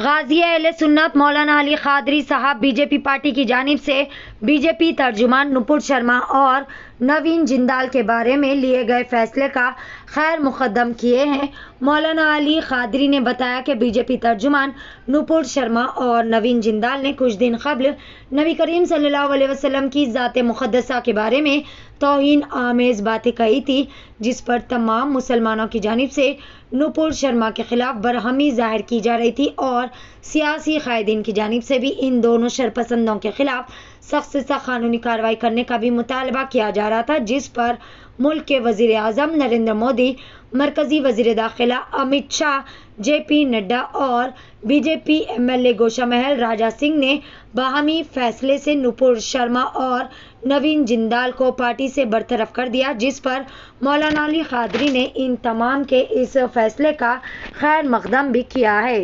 गाजी अहले सुन्नत मौलाना अली कादरी साहब बीजेपी पार्टी की जानिब से बीजेपी तर्जुमान नुपुर शर्मा और नवीन जिंदाल के बारे में लिए गए फैसले का खैर मुकद्दम किए हैं। मौलाना अली कादरी ने बताया कि बीजेपी तर्जुमान नुपुर शर्मा और नवीन जिंदाल ने कुछ दिन कबल नबी करीम सल्लल्लाहु अलैहि वसल्लम की ज़ात मुक़द्दसा के बारे में तौहीन आमेज़ बातें कही थी, जिस पर तमाम मुसलमानों की जानिब से नुपुर शर्मा के खिलाफ बरहमी जाहिर की जा रही थी और सियासी कायदीन की जानिब से भी इन दोनों शरपसंदों के खिलाफ सख्त से सख्त कानूनी कार्रवाई करने का भी मुतालबा किया जा रहा था, जिस पर मुल्क के वज़ीर आज़म नरेंद्र मोदी, मरकज़ी वज़ीर दाखिला अमित शाह, JP नड्डा और बीजेपी MLA गोशा महल राजा सिंह ने बाहमी फैसले से नुपुर शर्मा और नवीन जिंदाल को पार्टी से बरतरफ कर दिया, जिस पर मौलाना अली कादरी ने इन तमाम के इस फैसले का खैर मकदम भी किया है।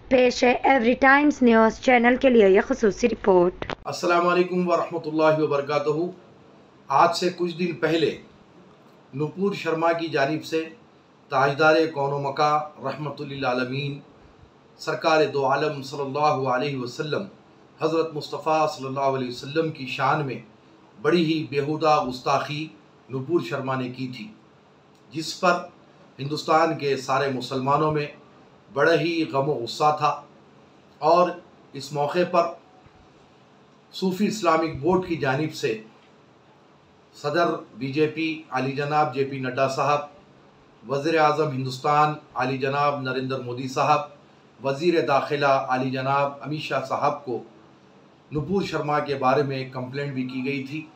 पेश है एवरी टाइम्स न्यूज़ चैनल के लिए यह ख़ुसूसी रिपोर्ट। अस्सलामु अलैकुम वरहमतुल्लाहि वबरकातुहू। आज से कुछ दिन पहले नुपुर शर्मा की जानिब से ताजदार कौनो मका रहमतुल्लिल आलमीन सरकार दो आलम सल्लल्लाहु अलैहि वसल्लम हज़रत मुस्तफ़ा सल्लल्लाहु अलैहि वसल्लम की शान में बड़ी ही बेहुदा गुस्ताखी नुपुर शर्मा ने की थी, जिस पर हिंदुस्तान के सारे मुसलमानों में बड़ा ही गम व गुस्सा था। और इस मौके पर सूफ़ी इस्लामिक बोर्ड की जानिब से सदर BJP आली जनाब JP नड्डा साहब, वज़ीर आज़म हिंदुस्तान आली जनाब नरेंद्र मोदी साहब, वज़ीर दाखिला आली जनाब अमित शाह साहब को नुपुर शर्मा के बारे में कंप्लेंट भी की गई थी।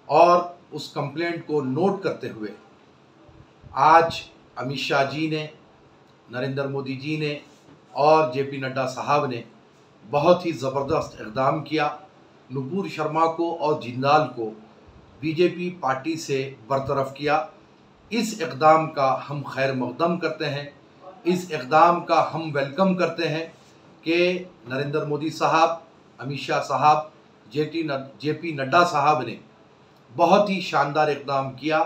और उस कंप्लेंट को नोट करते हुए आज अमित शाह जी ने, नरेंद्र मोदी जी ने और JP नड्डा साहब ने बहुत ही ज़बरदस्त इक़दाम किया। नुपुर शर्मा को और जिंदाल को BJP पार्टी से बरतरफ किया। इस इक़दाम का हम खैर मकदम करते हैं, इस इक़दाम का हम वेलकम करते हैं कि नरेंद्र मोदी साहब, अमित शाह साहब, JP नड्डा साहब ने बहुत ही शानदार इक़दाम किया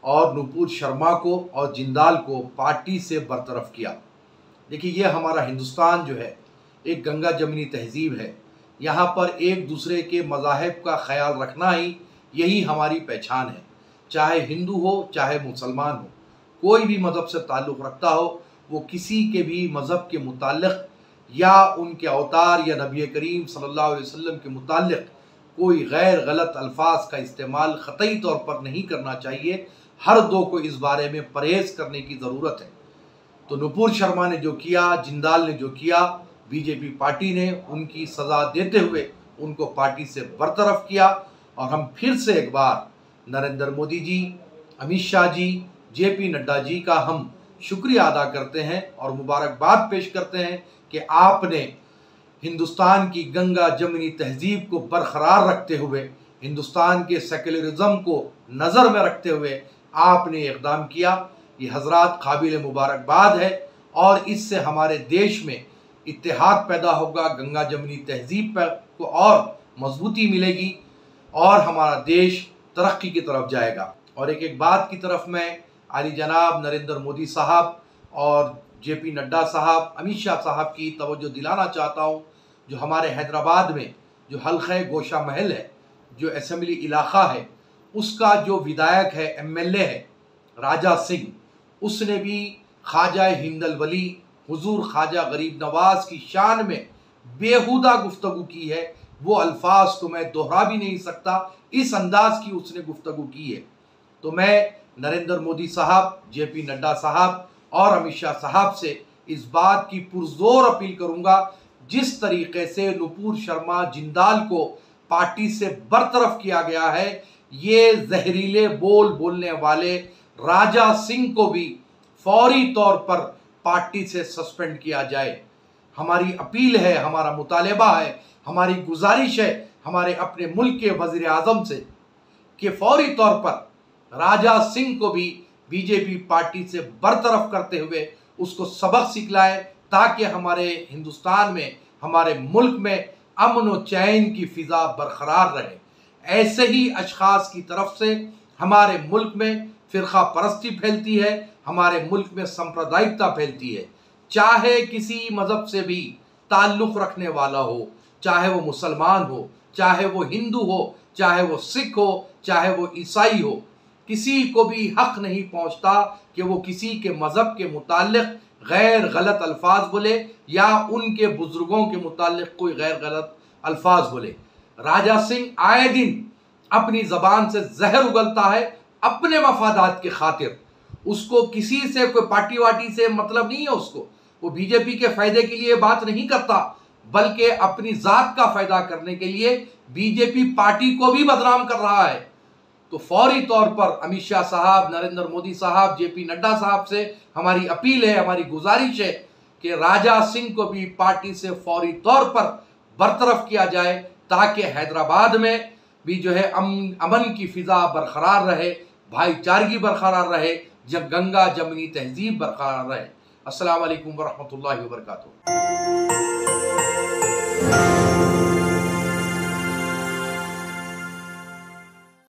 और नुपुर शर्मा को और जिंदाल को पार्टी से बरतरफ किया। देखिए, ये हमारा हिंदुस्तान जो है एक गंगा जमनी तहज़ीब है। यहाँ पर एक दूसरे के मज़ाहिब का ख्याल रखना ही यही हमारी पहचान है। चाहे हिंदू हो चाहे मुसलमान हो, कोई भी मज़हब से ताल्लुक़ रखता हो, वो किसी के भी मज़हब के मुताल्लिक़ या उनके अवतार या नबी करीम सल्लल्लाहु अलैहि वसल्लम के मुताल्लिक़ कोई गैर गलत अल्फाज का इस्तेमाल क़तई तौर पर नहीं करना चाहिए। हर दो को इस बारे में परहेज़ करने की ज़रूरत है। तो नुपुर शर्मा ने जो किया, जिंदाल ने जो किया, BJP पार्टी ने उनकी सज़ा देते हुए उनको पार्टी से बरतरफ किया। और हम फिर से एक बार नरेंद्र मोदी जी, अमित शाह जी, JP नड्डा जी का हम शुक्रिया अदा करते हैं और मुबारकबाद पेश करते हैं कि आपने हिंदुस्तान की गंगा जमनी तहज़ीब को बरकरार रखते हुए, हिंदुस्तान के सेकुलरिज़म को नज़र में रखते हुए आपने इक़दाम किया। ये हज़रात काबिल मुबारकबाद है और इससे हमारे देश में इत्तेहाद पैदा होगा, गंगा जमनी तहज़ीब पर को और मजबूती मिलेगी और हमारा देश तरक्की की तरफ जाएगा। और एक बात की तरफ मैं आली जनाब नरेंद्र मोदी साहब और JP नड्डा साहब, अमित शाह साहब की तवज्जो दिलाना चाहता हूँ। जो हमारे हैदराबाद में जो हल्क़ा गोशा महल है, जो असेंबली इलाक़ा है, उसका जो विधायक है, MLA है राजा सिंह, उसने भी ख्वाजा हिंदल वली हुजूर ख्वाजा गरीब नवाज की शान में बेहुदा गुफ्तगू की है। वो अल्फाज तो मैं दोहरा भी नहीं सकता, इस अंदाज की उसने गुफ्तगू की है। तो मैं नरेंद्र मोदी साहब, JP नड्डा साहब और अमित शाह साहब से इस बात की पुरजोर अपील करूंगा, जिस तरीके से नुपुर शर्मा, जिंदाल को पार्टी से बरतरफ किया गया है, ये जहरीले बोल बोलने वाले राजा सिंह को भी फौरी तौर पर पार्टी से सस्पेंड किया जाए। हमारी अपील है, हमारा मुतालबा है, हमारी गुजारिश है हमारे अपने मुल्क के वज़ीर आज़म से कि फौरी तौर पर राजा सिंह को भी BJP पार्टी से बरतरफ करते हुए उसको सबक सिखलाए, ताकि हमारे हिंदुस्तान में, हमारे मुल्क में अमन व चैन की फ़िज़ा बरकरार रहे। ऐसे ही अशख़ास की तरफ से हमारे मुल्क में फ़िरक़ा परस्ती फैलती है, हमारे मुल्क में सांप्रदायिकता फैलती है। चाहे किसी मज़हब से भी ताल्लुक़ रखने वाला हो, चाहे वो मुसलमान हो, चाहे वो हिंदू हो, चाहे वो सिख हो, चाहे वो ईसाई हो, किसी को भी हक़ नहीं पहुँचता कि वो किसी के मज़हब के मुताल्लिक़ गैर गलत अल्फाज बोले या उनके बुज़ुर्गों के मुताल्लिक़ कोई गैर गलत अल्फाज बोले। राजा सिंह आए दिन अपनी ज़बान से जहर उगलता है अपने मफादात के खातिर। उसको किसी से कोई पार्टी वार्टी से मतलब नहीं है, उसको वो बीजेपी के फ़ायदे के लिए बात नहीं करता, बल्कि अपनी ज़ात का फ़ायदा करने के लिए बीजेपी पार्टी को भी बदनाम कर रहा है। तो फौरी तौर पर अमित शाह साहब, नरेंद्र मोदी साहब, जेपी नड्डा साहब से हमारी अपील है, हमारी गुजारिश है कि राजा सिंह को भी पार्टी से फौरी तौर पर बरतरफ किया जाए, ताकि हैदराबाद में भी जो है अमन की फ़िज़ा बरकरार रहे, भाईचारगी बरकरार रहे, जब गंगा जमनी तहजीब बरकरार रहे। अस्सलाम वालेकुम वरहमतुल्लाहि वबरकातुहू।